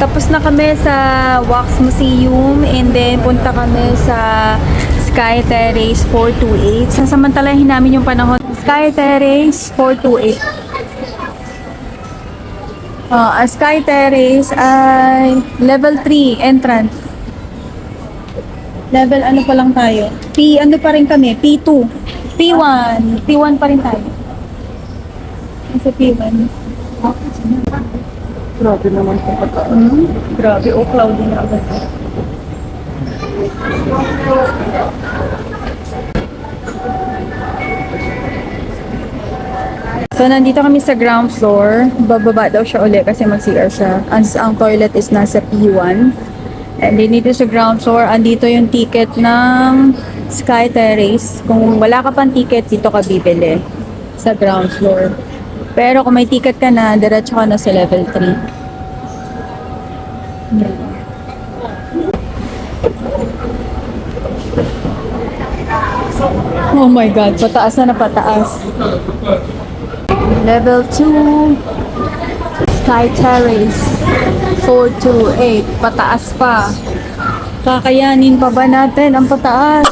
Tapos na kami sa Wax Museum and then punta kami sa Sky Terrace 428. Sasamantalahin namin yung panahon. Sky Terrace 428. Sky Terrace ay level 3 entrance. Level ano pa lang tayo? Ano pa rin kami? P2. P1. P1 pa rin tayo. Nasa P1. Grabe naman kung pataas. Grabe, cloudy na agad. So, nandito kami sa ground floor. Bababa daw siya uli kasi mag-CR siya. Ang toilet is nasa P1. And then dito sa ground floor, andito yung ticket ng Sky Terrace. Kung wala ka pang ticket, dito ka bibili sa ground floor. Pero kung may ticket ka na, diretso ka na sa level 3. Oh my God, pataas na pataas. Level 2, Sky Terrace, 428, pataas pa. Kakayanin pa ba natin ang pataas?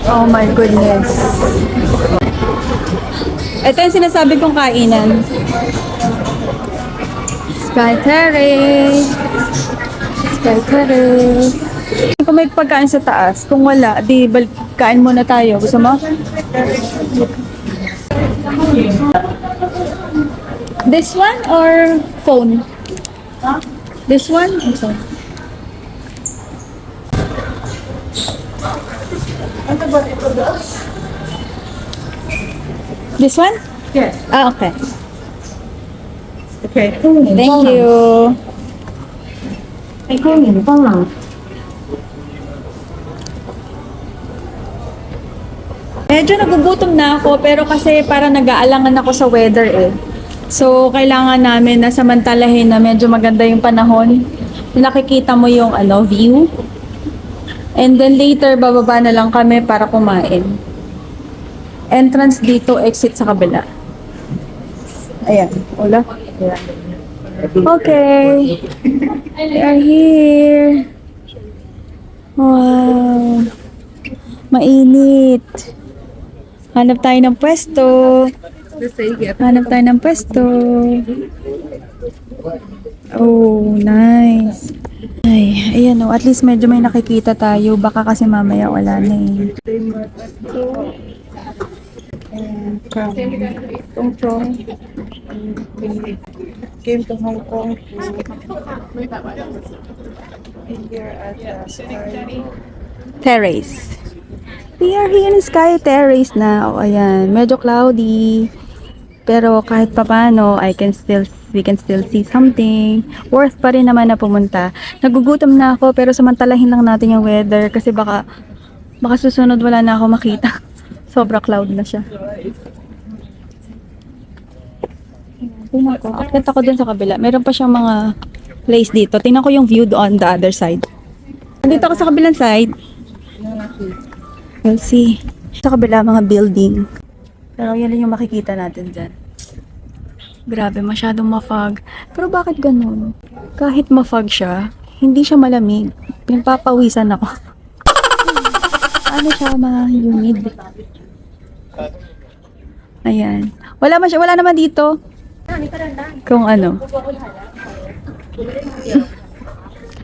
Oh my goodness. Ito yung sinasabi kong kainan. Sky Terrace. Sky Terrace. Kung may pagkain sa taas, kung wala, di kain muna tayo. Gusto mo? This one or phone? This one or phone? This one? Yes. Okay. Okay. Thank you. Medyo nagugutom na ako pero kasi para nag-aalangan ako sa weather eh. So, kailangan namin na samantalahin na medyo maganda yung panahon. Nakikita mo yung view. And then later, bababa na lang kami para kumain. Entrance dito, exit sa kabila. Ayan, wala. Okay. We are here. Wow. Mainit. Hanap tayo ng pwesto. Hanap tayo ng pwesto. Oh, nice. Ay, ayan at least medyo may nakikita tayo. Baka kasi mamaya wala na eh. Tong Chong came to Hong Kong here at Sky Terrace. We are here in Sky Terrace na. Oh, ayan. Medyo cloudy. Pero kahit papano, we can still see something. Worth pa rin naman na pumunta. Nagugutom na ako, pero samantalahin lang natin yung weather kasi baka susunod wala na ako makita. Sobra cloud na siya. Tingnan ko. Akit ako dun sa kabila. Meron pa siyang mga place dito. Tingnan ko yung view on the other side. Nandito ako sa kabilang side. We'll see. Sa kabila, mga building. Pero yan lang yung makikita natin dyan. Grabe, masyadong ma-fog. Pero bakit ganun? Kahit ma-fog siya, hindi siya malamig. Pinagpapawisan ako. Ano siya, mga humid. Ayan. Wala naman dito. Kung ano.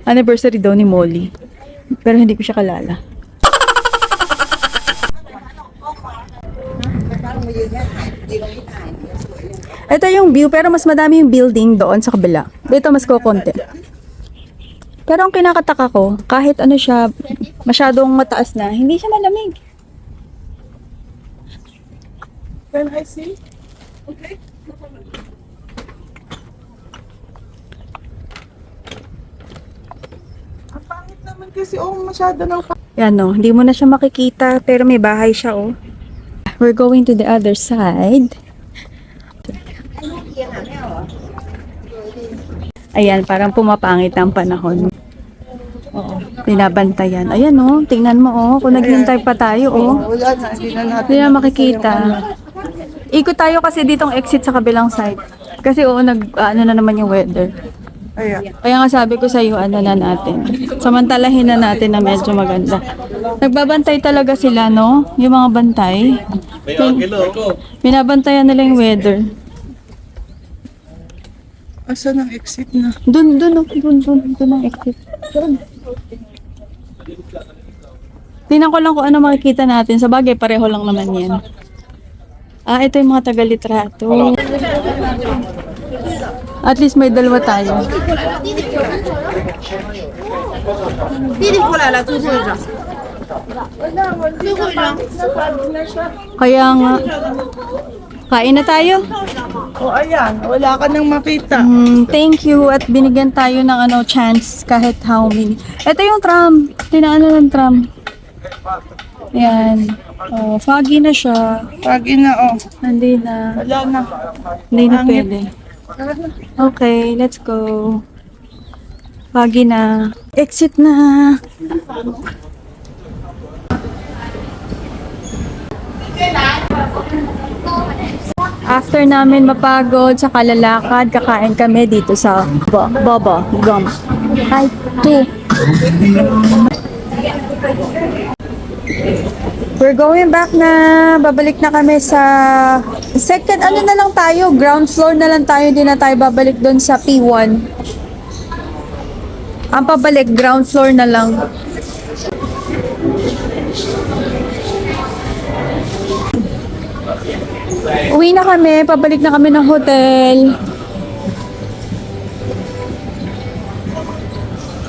Anniversary daw ni Molly. Pero hindi ko siya kalala. Ito yung view, pero mas madami yung building doon sa kabila. Dito mas kukonti. Pero ang kinakataka ko, kahit ano siya, masyadong mataas na, hindi siya malamig. Can I see? Okay. Ang pangit naman kasi masyado ng Yan hindi mo na siya makikita, pero may bahay siya We're going to the other side. Ayan, parang pumapangit ang panahon. Oo. Binabantayan. Ayan oh, tingnan mo oh, kung naghihintay pa tayo oh. Wala na, hindi na natin. Hindi na makikita. Ikot tayo kasi ditong exit sa kabilang side. Kasi oo, ano na naman yung weather. Ayan. Kaya nga sabi ko sa iyo, ano na natin. Samantalahin na natin na medyo maganda. Nagbabantay talaga sila, no? Yung mga bantay. Binabantayan nila yung weather. Asa ng exit na? Dun ang exit. Tingnan ko lang kung ano makikita natin. Sa bagay, pareho lang naman yan. Ah, ito yung mga taga-litrato. At least may dalawa tayo. Kaya nga. Kain na tayo. O ayan, wala ka nang makita. Thank you at binigyan tayo ng chance kahit how many. Ito yung tram. Tinaanan ng tram. Ayan. Oh, foggy na siya. Pagi na Hindi na. Wala na. Hindi na pwede. Okay, let's go. Foggy na. Exit na. After namin mapagod sa kalalakad, kakain kami dito sa Baba Gum. Hi, 2. We're going back na. Babalik na kami sa second, ano na lang tayo, ground floor na lang tayo. Hindi na tayo babalik doon sa P1. Ang pabalik, ground floor na lang. Uwi na kami, pabalik na kami ng hotel.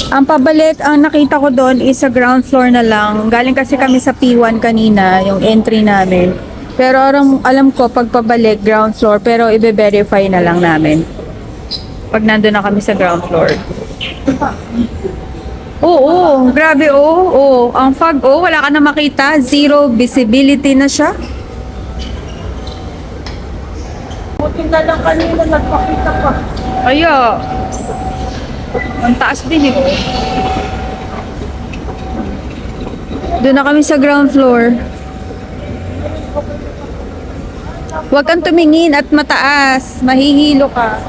Ang pabalik, ang nakita ko doon is sa ground floor na lang. Galing kasi kami sa P1 kanina, yung entry namin. Pero alam ko, pag pabalik, ground floor. Pero i-verify na lang namin. Pag nandun na kami sa ground floor. Oo, grabe oh. Ang fog wala ka na makita. Zero visibility na siya. Buti na lang kanina nagpakita pa. Ayo. Ang taas din eh. Doon na kami sa ground floor. Huwag kang tumingin at mataas. Mahihilo ka.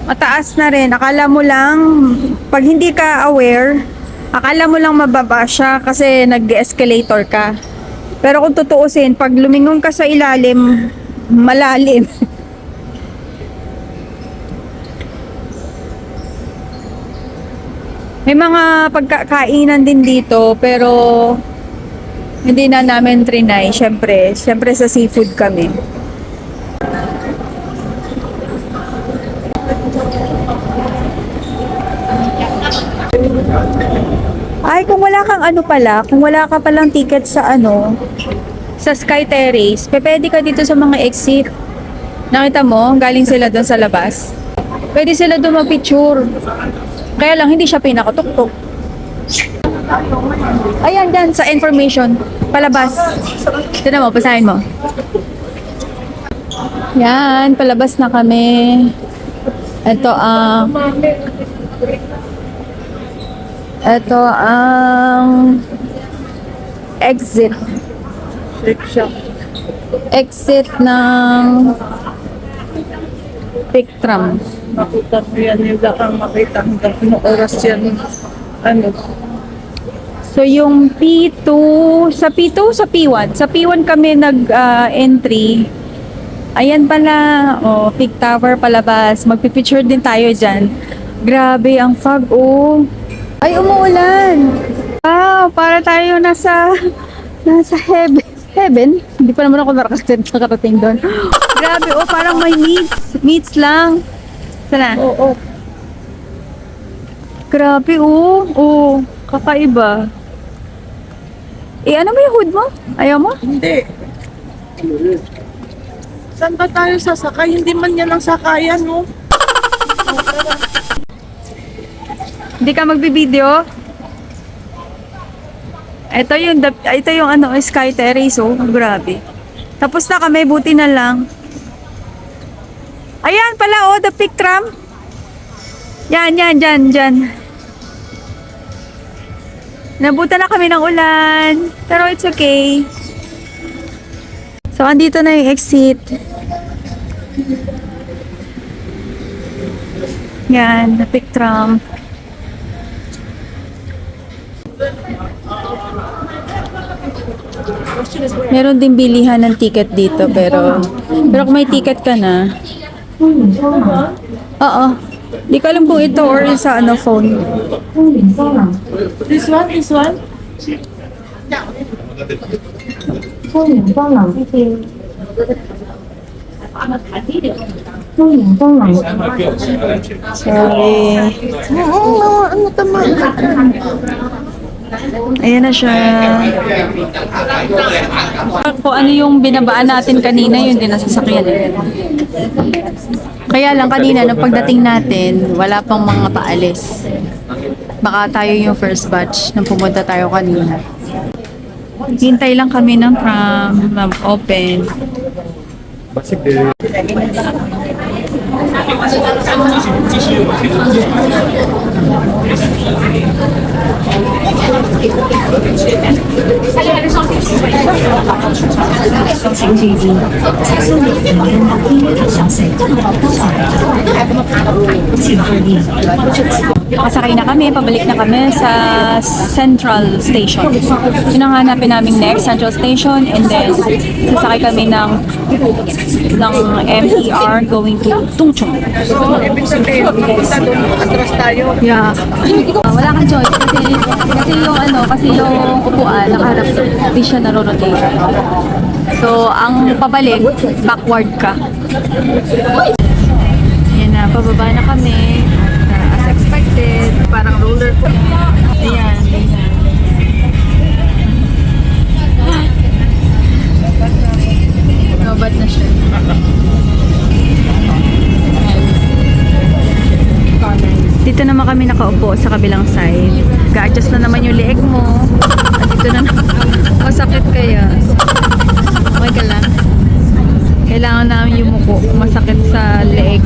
Mataas na rin. Akala mo lang, pag hindi ka aware, akala mo lang mababa siya kasi nag-escalator ka. Pero kung tutuusin, pag lumingon ka sa ilalim, malalim. May mga pagkakainan din dito, pero hindi na namin trinay. Siyempre sa seafood kami. Ay, kung wala kang kung wala ka palang ticket sa sa Sky Terrace, pwede ka dito sa mga exit. Nakita mo, galing sila doon sa labas. Pwede sila doon mag-picture. Kaya lang, hindi siya pinakatuktok. Ayan, dyan, sa information. Palabas. Ito mo, basahin mo. Yan, palabas na kami. Ito ang exit. Exit ng Pictram. Makita mo yan, yung lakang makita hanggang anong oras yan. So yung P2, sa P1. Sa P1 kami nag-entry. Ayan pala, Peak Tower palabas. Magpipicture din tayo dyan. Grabe, ang fog, Ay, umuulan. Wow, para tayo nasa heaven. Heaven? Hindi pa naman ako nakarating doon. Grabe, parang may meats lang. Sana? Oo. Grabe, kakaiba. Ano mo yung hood mo? Ayaw mo? Hindi. Saan ba tayo sasakay? Hindi man yan ang sakayan, no? Hindi ka magbibideo? Ito yung Sky Terrace, grabe. Tapos na kami, buti na lang. Ayan pala, the Pictram. Yan, dyan. Nabutan na kami ng ulan. Pero it's okay. So, andito na yung exit. Yan, the pick tram. Meron din bilihan ng ticket dito, pero kung may ticket ka na, oo. Di ko alam kung ito or sa ano phone. This one, this one. Sorry. Ano tama? Ayan na siya. Kung ano yung binabaan natin kanina, yun din nasasakyan eh. Kaya lang kanina, nung pagdating natin, wala pang mga paalis. Baka tayo yung first batch nung pumunta tayo kanina. Hintay lang kami ng tram na open. Nakasakay na kami, pabalik na kami sa Central Station. Yun ang hanapin namin next, Central Station, and then sasakay kami ng MTR going to Tungchung. So, ibig sabihin, pupunta doon, atras tayo. Yeah. Wala kang choice kasi yung upuan nakaharap sa hindi siya naro-rotate. So, ang pabalik, backward ka. Yan na, pababa na kami. As expected, parang roller coaster. Ayan, ayan. Robot na siya. Dito naman kami nakaupo sa kabilang side. Ga-adjust na naman yung leeg mo. At dito na naman. Masakit kaya. Okay ka lang. Kailangan namin yumuko. Masakit sa leeg.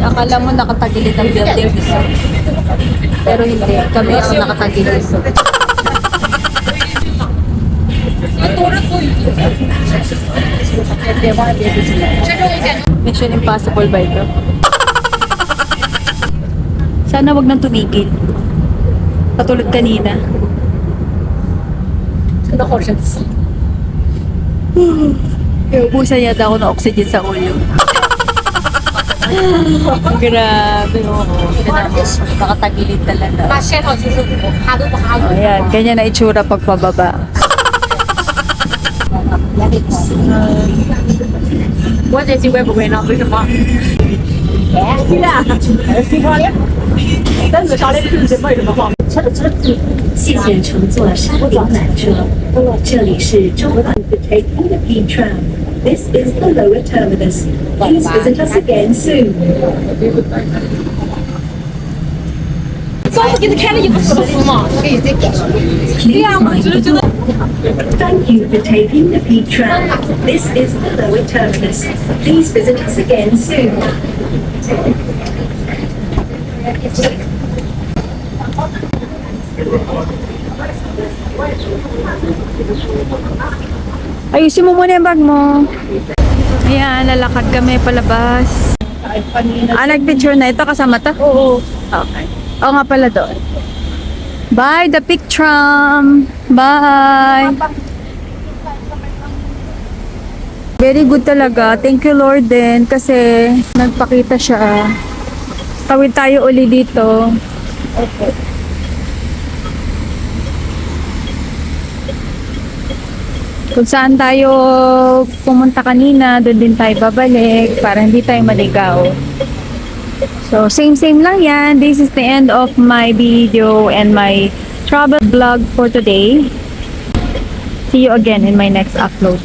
Akala mo nakatagilid ang building dito. Pero hindi. Kami ang nakatagilid. Mission Impossible ba ito? Sana wag nang tumigil. Patulad kanina. Ubusan yata ako ng oxygen sa ulo. Grabe, nakatagilid talaga. Ayan, ganyan na itsura pagpababa. This is the lower terminus. Please visit us again soon. Thank you for taking the P tram. This is the lower terminus. Please visit us again soon. Ayusin mo muna yung bag mo. Ayan, lalakad kami palabas. Nagpicture na ito kasama to? Oo. Okay. Oo nga pala doon. Bye, the pick tram. Bye. Very good talaga. Thank you Lord din kasi nagpakita siya. Tawid tayo uli dito. Okay. Kung saan tayo pumunta kanina, doon din tayo babalik para hindi tayo maligaw. So, same lang yan. This is the end of my video and my travel vlog for today. See you again in my next upload.